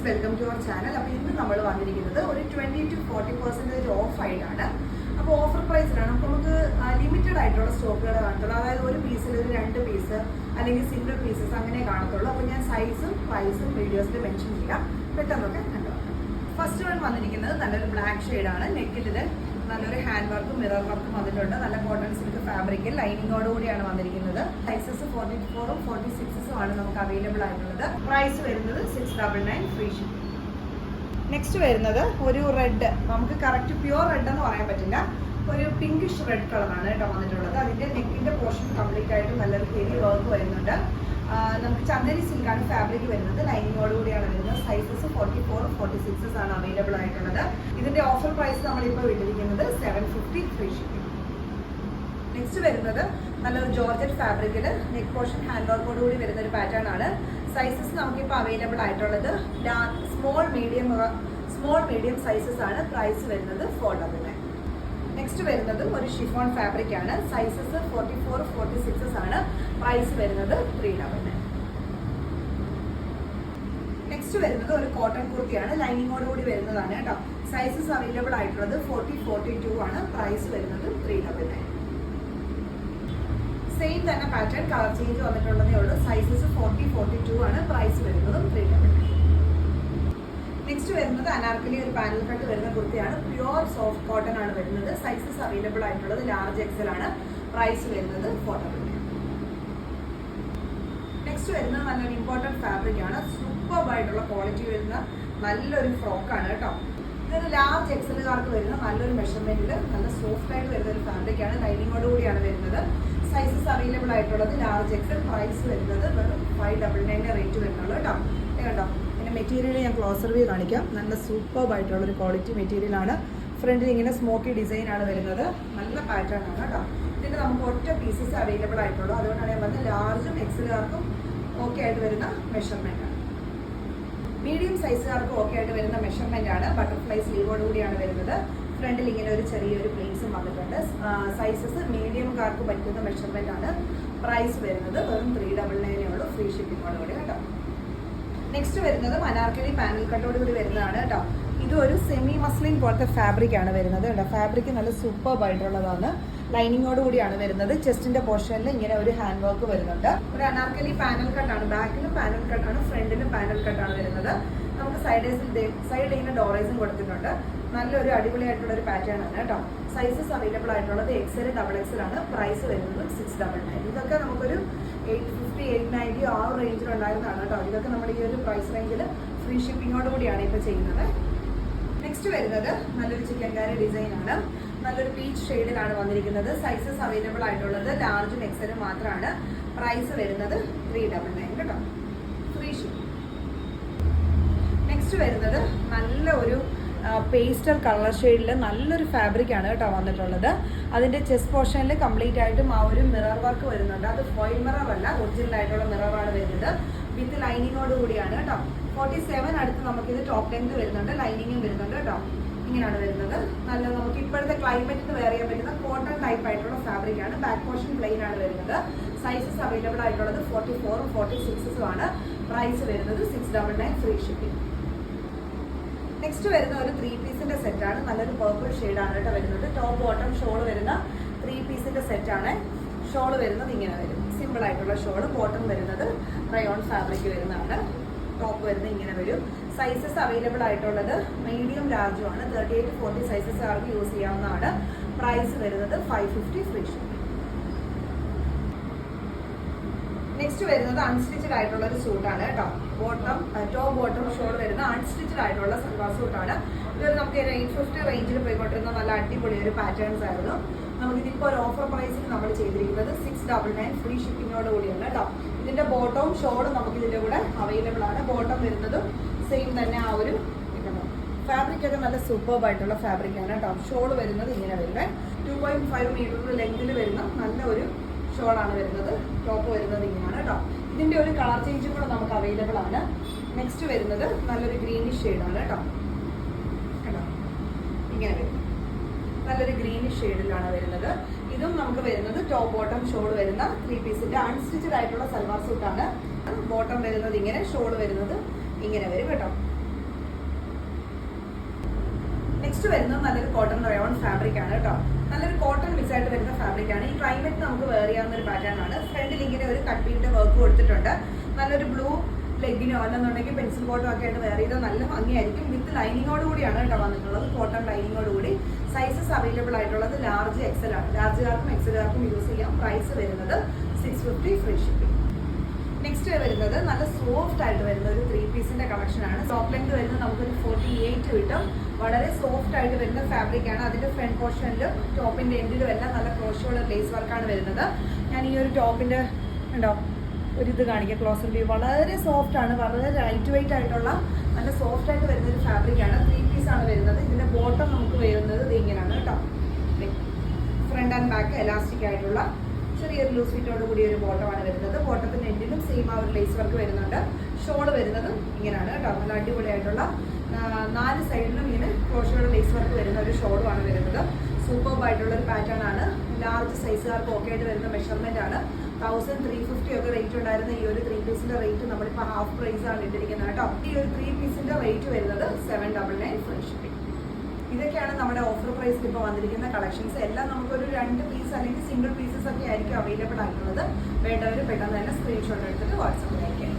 Welcome to our channel. അപ്പോൾ ഇന്ന് നമ്മൾ വന്നിരിക്കുന്നത് ഒരു 20 to 40% ഓഫ് ആയിട്ടാണ്. അപ്പോൾ ഓഫർ പ്രൈസിലാണ്. അപ്പോൾ നമുക്ക് ലിമിറ്റഡ് ആയിട്ടുള്ള സ്റ്റോക്കുകൾ കാണത്തുള്ളൂ. അതായത് ഒരു പീസിൽ ഒരു 2 പീസ് അല്ലെങ്കിൽ സിംഗിൾ പീസസ് അങ്ങനെ കാണത്തുള്ളൂ. അപ്പോൾ ഞാൻ സൈസും പ്രൈസും വീഡിയോസിൽ മെൻഷൻ ചെയ്യാം. പെട്ടെന്നൊക്കെ കണ്ടു. ഫസ്റ്റ് വൺ വന്നിരിക്കുന്നത് നല്ലൊരു ബ്ലാക്ക് ഷെയ്ഡാണ്. നെക്കിൽ നല്ലൊരു ഹാൻഡ് വർക്കും മിറർ വർക്കും വന്നിട്ടുണ്ട്. നല്ല കോട്ടൺ സിൽക്ക് ഫാബ്രിക്കിൽ ലൈനിങ്ങോടുകൂടിയാണ് വന്നിരിക്കുന്നത്. സൈസസ് 44ഉം 46ഉം ആണ് നമുക്ക് അവൈലബിൾ ആയിട്ടുള്ളത്. പ്രൈസ് വരുന്നത് 699 ഫ്രീ ഷിപ്പിംഗ്. നെക്സ്റ്റ് വരുന്നത് ഒരു റെഡ്, നമുക്ക് കറക്റ്റ് പ്യുവർ റെഡ് എന്ന് പറയാൻ പറ്റില്ല, ഒരു പിങ്കിഷ് റെഡ് കളറാണ് കേട്ടോ വന്നിട്ടുള്ളത്. അതിന്റെ നെക്കിന്റെ പോർഷൻ കംപ്ലീറ്റ് ആയിട്ട് നല്ലൊരു ഹെവി വർക്ക് വരുന്നുണ്ട്. നമുക്ക് ചന്ദനി സിൽക്കാണ് ഫാബ്രിക് വരുന്നത്. ലൈനിങ്ങോടുകൂടിയാണ് വരുന്നത്. സൈസസ് 44ഉം 46ഉം ആണ് അവൈലബിൾ ആയിട്ടുള്ളത്. ഇതിന്റെ ഓഫർ പ്രൈസ് നമ്മളിപ്പോൾ ഇട്ടിരിക്കുന്നത് 750 ഫ്രീ ഷിപ്പിംഗ്. നെക്സ്റ്റ് വരുന്നത് നല്ലൊരു ജോർജറ്റ് ഫാബ്രിക്കിൽ നെക്ക് പോർഷൻ ഹാൻഡ് വർക്കോടുകൂടി വരുന്ന ഒരു പാറ്റേൺ ആണ്. സൈസസ് നമുക്കിപ്പോൾ അവൈലബിൾ ആയിട്ടുള്ളത് സ്മോൾ മീഡിയം സൈസസ് ആണ്. പ്രൈസ് വരുന്നത് 499. നെക്സ്റ്റ് വരുന്നത് ഒരു ഷിഫോൺ ഫാബ്രിക് ആണ്. സൈസസ് 44 46 ആണ്. പ്രൈസ് വരുന്നത് 399. നെക്സ്റ്റ് വരുന്നത് ഒരു കോട്ടൺ കുർത്തിയാണ്. ലൈനിങ്ങോടുകൂടി വരുന്നതാണ് കേട്ടോ. സൈസസ് അവൈലബിൾ ആയിട്ടുള്ളത് 40 42 ആണ്. പ്രൈസ് വരുന്നത് 399. സെയിം തന്നെ പാറ്റേൺ, കളർ ചേഞ്ച് വന്നിട്ടുള്ളതേ ഉള്ളൂ. സൈസസ് 40 42 ആണ്. പ്രൈസ് വരുന്നതും 399. നെക്സ്റ്റ് വരുന്നത് അനാർക്കലി ഒരു പാനൽ കട്ട് വരുന്ന കുർത്തിയാണ്. പ്യുവർ സോഫ്റ്റ് കോട്ടൺ ആണ് വരുന്നത്. സൈസസ് അവൈലബിൾ ആയിട്ടുള്ളത് ലാർജ് എക്സൽ ആണ്. പ്രൈസ് വരുന്നത് 499. നെക്സ്റ്റ് വരുന്നത് നല്ലൊരു ഇമ്പോർട്ടൻറ്റ് ഫാബ്രിക് ആണ്. സൂപ്പർ ആയിട്ടുള്ള ക്വാളിറ്റി വരുന്ന നല്ലൊരു ഫ്രോക്കാണ് കേട്ടോ. ഇതൊരു ലാർജ് എക്സലുകാർക്ക് വരുന്ന നല്ലൊരു മെഷർമെന്റിൽ നല്ല സോഫ്റ്റ് ആയിട്ട് വരുന്ന ഒരു ഫാബ്രിക് ആണ്. ലൈനിങ്ങോടുകൂടിയാണ് വരുന്നത്. സൈസസ് അവൈലബിൾ ആയിട്ടുള്ളത് ലാർജ് എക്സൽ. പ്രൈസ് വരുന്നത് വെറും 599 റേറ്റ് വരുന്നുള്ളൂ കേട്ടോ. കേട്ടോ, പിന്നെ മെറ്റീരിയൽ ഞാൻ ക്ലോസർ വ്യൂ കാണിക്കാം. നല്ല സൂപ്പർ ആയിട്ടുള്ള ഒരു ക്വാളിറ്റി മെറ്റീരിയൽ ആണ്. ഫ്രണ്ടിൽ ഇങ്ങനെ സ്മോക്കി ഡിസൈൻ ആണ് വരുന്നത്. നല്ല പാറ്റേൺ ആണ് കേട്ടോ. ഇതിന് നമുക്ക് ഒറ്റ പീസസ് അവൈലബിൾ ആയിട്ടുള്ളൂ. അതുകൊണ്ടാണ് ഞാൻ പറഞ്ഞത് ലാർജും എക്സലുകാർക്കും ഓക്കെ ആയിട്ട് വരുന്ന മെഷർമെന്റ് ആണ്. മീഡിയം സൈസുകാർക്ക് ഓക്കെ ആയിട്ട് വരുന്ന മെഷർമെന്റ് ആണ്. ബട്ടർഫ്ലൈ സ്ലീവോടുകൂടിയാണ് വരുന്നത്. ഫ്രണ്ടിൽ ഇങ്ങനെ ഒരു ചെറിയൊരു പ്ലേസും വന്നിട്ടുണ്ട്. സൈസസ് മീഡിയംകാർക്ക് പറ്റുന്ന മെഷർമെന്റ് ആണ്. പ്രൈസ് വരുന്നത് വെറും 399 ഉള്ളൂ ഫ്രീ ഷിപ്പിങ്ങോടുകൂടി കേട്ടോ. നെക്സ്റ്റ് വരുന്നത് അനാർക്കലി പാനൽ കട്ടോടുകൂടി വരുന്നതാണ് കേട്ടോ. ഇതും ഒരു സെമി മസ്ലിൻ പോലത്തെ ഫാബ്രിക് ആണ് വരുന്നത് കേട്ടോ. ഫാബ്രിക് നല്ല സൂപ്പർ ആയിട്ടുള്ളതാണ്. ലൈനിങ്ങോട് കൂടിയാണ് വരുന്നത്. ചെസ്റ്റിന്റെ പോർഷനിൽ ഇങ്ങനെ ഒരു ഹാൻഡ് വർക്ക് വരുന്നുണ്ട്. ഒരു അനാർക്കലി പാനൽ കട്ടാണ്. ബാക്കിലും പാനൽ കട്ടാണ്, ഫ്രണ്ടിലും പാനൽ കട്ടാണ് വരുന്നത്. നമുക്ക് സൈഡിൽ ഇങ്ങനെ ഡോറേസും കൊടുത്തിട്ടുണ്ട്. നല്ലൊരു അടിപൊളിയായിട്ടുള്ള ഒരു പാറ്റേൺ ആണ് കേട്ടോ. സൈസസ് അവൈലബിൾ ആയിട്ടുള്ളത് XL XXL ആണ്. പ്രൈസ് വരുന്നത് 699. ഇതൊക്കെ നമുക്കൊരു 850 890 ആ റേഞ്ചിലുണ്ടായിരുന്നതാണ് കേട്ടോ. ഇതൊക്കെ നമ്മൾ ഈ ഒരു പ്രൈസ് റേഞ്ചിൽ ഫ്രീ ഷിപ്പിങ്ങോട് കൂടിയാണ് ഇപ്പോൾ ചെയ്യുന്നത്. നെക്സ്റ്റ് വരുന്നത് നല്ലൊരു ചിക്കൻകാരി ഡിസൈൻ ആണ്. നല്ലൊരു പീച്ച് ഷെയ്ഡിലാണ് വന്നിരിക്കുന്നത്. സൈസസ് അവൈലബിൾ ആയിട്ടുള്ളത് ലാർജും എക്സലും മാത്രമാണ്. പ്രൈസ് വരുന്നത് 399 കേട്ടോ, ഫ്രീ ഷിപ്പിംഗ്. നെക്സ്റ്റ് വരുന്നത് നല്ല ഒരു പേസ്റ്റൽ കളർ ഷെയ്ഡിൽ നല്ലൊരു ഫാബ്രിക് ആണ് കേട്ടോ വന്നിട്ടുള്ളത്. അതിന്റെ ചെസ്റ്റ് പോർഷനിൽ കംപ്ലീറ്റ് ആയിട്ടും ആ ഒരു മിറർ വർക്ക് വരുന്നുണ്ട്. അത് ഫോയിൽ മിറർ അല്ല, ഒറിജിനൽ ആയിട്ടുള്ള മിററാണ് വരുന്നത്. വിത്ത് ലൈനിങ്ങോട് കൂടിയാണ് കേട്ടോ. 47 അടുത്ത് നമുക്കിത് ടോപ്പ് ലെങ്ത് വരുന്നുണ്ട്. ലൈനിങ്ങും വരുന്നുണ്ട് കേട്ടോ. ഇങ്ങനെയാണ് വരുന്നത്. നല്ല നമുക്ക് ഇപ്പോഴത്തെ ക്ലൈമറ്റിന് വെയർ ചെയ്യാൻ പറ്റുന്ന കോട്ടൺ ടൈപ്പ് ആയിട്ടുള്ള ഫാബ്രിക് ആണ്. ബാക്ക് പോർഷൻ പ്ലെയിൻ ആണ് വരുന്നത്. സൈസസ് അവൈലബിൾ ആയിട്ടുള്ളത് 44ഉം 46ഉം ആണ്. പ്രൈസ് വരുന്നത് 699 ഫ്രീ ഷിപ്പിംഗ്. നെക്സ്റ്റ് വരുന്ന ഒരു 3 പീസിന്റെ സെറ്റ് ആണ്. നല്ലൊരു പർപ്പിൾ ഷെയ്ഡാണ് കേട്ടോ വരുന്നത്. ടോപ്പ് ബോട്ടം ഷോൾ വരുന്ന 3 പീസിന്റെ സെറ്റ് ആണ്. ഷോൾ വരുന്നത് ഇങ്ങനെ വരും. സിമ്പിൾ ആയിട്ടുള്ള ഷോൾ. ബോട്ടം വരുന്നത് റയോൺ ഫാബ്രിക് വരുന്നതാണ്. ടോപ്പ് വരുന്നത് ഇങ്ങനെ വരും. സൈസസ് അവൈലബിൾ ആയിട്ടുള്ളത് മീഡിയം ലാർജും ആണ്. 38 to 40 സൈസസ് ആർക്ക് യൂസ് ചെയ്യാവുന്നതാണ്. പ്രൈസ് വരുന്നത് 550 ഫ്രീ ഷിപ്പിംഗ്. നെക്സ്റ്റ് വരുന്നത് അൺസ്റ്റിച്ചഡ് ആയിട്ടുള്ള ഒരു സൂട്ടാണ് കേട്ടോ. ടോപ്പ് ബോട്ടം ഷോൾ വരുന്ന അൺസ്റ്റിച്ചഡ് ആയിട്ടുള്ള സൽവാർ സൂട്ടാണ്. ഇതൊരു നമുക്ക് 850 റേഞ്ചിൽ പോയിക്കൊണ്ടിരുന്ന നല്ല അടിപൊളി ഒരു പാറ്റേൺസ് ആയിരുന്നു. നമുക്കിതിപ്പോൾ ഒരു ഓഫർ പ്രൈസിൽ നമ്മൾ ചെയ്തിരിക്കുന്നത് 699 ഫ്രീ ഷിപ്പിങ്ങോട് കൂടിയാണ് കേട്ടോ. ഇതിന്റെ ബോട്ടവും ഷോളും നമുക്ക് ഇതിന്റെ കൂടെ അവൈലബിൾ ആണ്. ബോട്ടം വരുന്നതും സെയിം തന്നെ ആ ഒരു ഫാബ്രിക് ഒക്കെ നല്ല സൂപ്പർബ് ആയിട്ടുള്ള ഫാബ്രിക് ആണ് കേട്ടോ. ഷോൾ വരുന്നത് ഇങ്ങനെ വരുന്നത് 2.5 മീറ്റർ ലെങ്തിൽ വരുന്ന നല്ല ഒരു ഷോളാണ് വരുന്നത്. ടോപ്പ് വരുന്നത് ഇങ്ങനെയാണ് കേട്ടോ. ഇതിന്റെ ഒരു കളർ ചേഞ്ചും കൂടെ നമുക്ക് അവൈലബിൾ ആണ്. നെക്സ്റ്റ് വരുന്നത് നല്ലൊരു ഗ്രീനിഷ് ഷെയ്ഡാണ് കേട്ടോ. കേട്ടോ, ഇങ്ങനെ വരും. നല്ലൊരു ഗ്രീനിഷ് ഷെയ്ഡിലാണ് വരുന്നത്. ഇതും നമുക്ക് വരുന്നത് ടോപ്പ് ബോട്ടം ഷോൾ വരുന്ന 3 പീസിന്റെ അൺസ്റ്റിച്ചഡ് ആയിട്ടുള്ള സൽവാർ സൂട്ടാണ്. ബോട്ടം വരുന്നത് ഇങ്ങനെ, ഷോൾ വരുന്നത് ഇങ്ങനെ വരും കേട്ടോ. നെക്സ്റ്റ് വരുന്നത് നല്ലൊരു കോട്ടൺ റയോൺ ഫാബ്രിക് ആണ് കേട്ടോ. നല്ലൊരു കോട്ടൺ മിക്സ് ആയിട്ട് വരുന്ന ഫാബ്രിക് ആണ്. ഈ ക്ലൈമറ്റ് നമുക്ക് വെയർ ചെയ്യാവുന്ന ഒരു പാറ്റേൺ ആണ്. ഫ്രണ്ടിൽ ഇങ്ങനെ ഒരു കട്ടിന്റെ വർക്ക് കൊടുത്തിട്ടുണ്ട്. നല്ലൊരു ബ്ലൂ ലെഗിനോ അല്ലെന്നുണ്ടെങ്കിൽ പെൻസിൽ കോട്ടോ ഒക്കെ ആയിട്ട് വെയർ ചെയ്താൽ നല്ല ഭംഗിയായിരിക്കും. വിത്ത് ലൈനിങ്ങോട് കൂടിയാണ് കേട്ടോ വന്നിട്ടുള്ളത്. കോട്ടൺ ലൈനിങ്ങോട് കൂടി. സൈസസ് അവൈലബിൾ ആയിട്ടുള്ളത് ലാർജ് എക്സൽ ആണ്. ലാർജുകാർക്കും എക്സലുകാർക്കും യൂസ് ചെയ്യാം. പ്രൈസ് വരുന്നത് 650 ഫ്രീ ഷിപ്പിംഗ്. നെക്സ്റ്റ് വരുന്നത് നല്ല സോഫ്റ്റ് ആയിട്ട് വരുന്ന ഒരു 3 പീസിന്റെ കളക്ഷൻ ആണ്. ടോപ്പ് ലെങ്ത് വരുന്നത് നമുക്കൊരു 48 കിട്ടും. വളരെ സോഫ്റ്റ് ആയിട്ട് വരുന്ന ഫാബ്രിക് ആണ്. അതിന്റെ ഫ്രണ്ട് പോർഷനിലും ടോപ്പിന്റെ എൻഡിലും എല്ലാം നല്ല ക്രോഷോളർ ലേസ് വർക്കാണ് വരുന്നത്. ഞാൻ ഈ ഒരു ടോപ്പിന്റെ ഉണ്ടോ ഒരു ഇത് കാണിക്കാം, ക്ലോസർ വ്യൂ. വളരെ സോഫ്റ്റ് ആണ്, വളരെ ലൈറ്റ് വെയിറ്റ് ആയിട്ടുള്ള നല്ല സോഫ്റ്റ് ആയിട്ട് വരുന്ന ഒരു ഫാബ്രിക് ആണ്. 3 പീസ് ആണ് വരുന്നത്. ഇതിന്റെ ബോട്ടം നമുക്ക് വരുന്നത് ഇത് ഇങ്ങനെയാണ് കേട്ടോ. ഫ്രണ്ട് ആൻഡ് ബാക്ക് എലാസ്റ്റിക് ആയിട്ടുള്ള ചെറിയൊരു ലൂസ് ഫിറ്റോട് കൂടിയ ഒരു ബോട്ടമാണ് വരുന്നത്. ബോട്ടത്തിന്റെ എൻഡിലും സെയിം ആ ഒരു ലേസ് വർക്ക് വരുന്നുണ്ട്. ഷോള് വരുന്നത് ഇങ്ങനെയാണ് കേട്ടോ. നല്ല അടിപൊളിയായിട്ടുള്ള 4 സൈഡിലും ഇങ്ങനെ ക്രോഷോയുടെ ലേസ് വർക്ക് വരുന്ന ഒരു ഷോളുമാണ് വരുന്നത്. സൂപ്പർബ് ആയിട്ടുള്ള ഒരു പാറ്റേൺ ആണ്. ലാർജ് സൈസുകാർക്ക് ഓക്കെ ആയിട്ട് വരുന്ന മെഷർമെന്റ് ആണ്. 1350 ഒക്കെ റേറ്റ് ഉണ്ടായിരുന്ന ഈ ഒരു 3 പീസിന്റെ റേറ്റ് നമ്മളിപ്പോൾ ഹാഫ് പ്രൈസ് ആണ് ഇട്ടിരിക്കുന്നത് കേട്ടോ. ഈ ഒരു 3 പീസിന്റെ റേറ്റ് വരുന്നത് 799 ഫ്രീ ഷിപ്പിംഗ്. ഇതൊക്കെയാണ് നമ്മുടെ ഓഫർ പ്രൈസിൽ ഇപ്പോൾ വന്നിരിക്കുന്ന കളക്ഷൻസ്. എല്ലാം നമുക്കൊരു 2 പീസ് അല്ലെങ്കിൽ സിംഗിൾ പീസസ് ഒക്കെ ആയിരിക്കും അവൈലബിൾ ആയിട്ടുള്ളത്. വേണ്ടവർ പെട്ടെന്ന് തന്നെ സ്ക്രീൻഷോട്ട് എടുത്തിട്ട് വാട്സാപ്പിൽ അയക്കാം.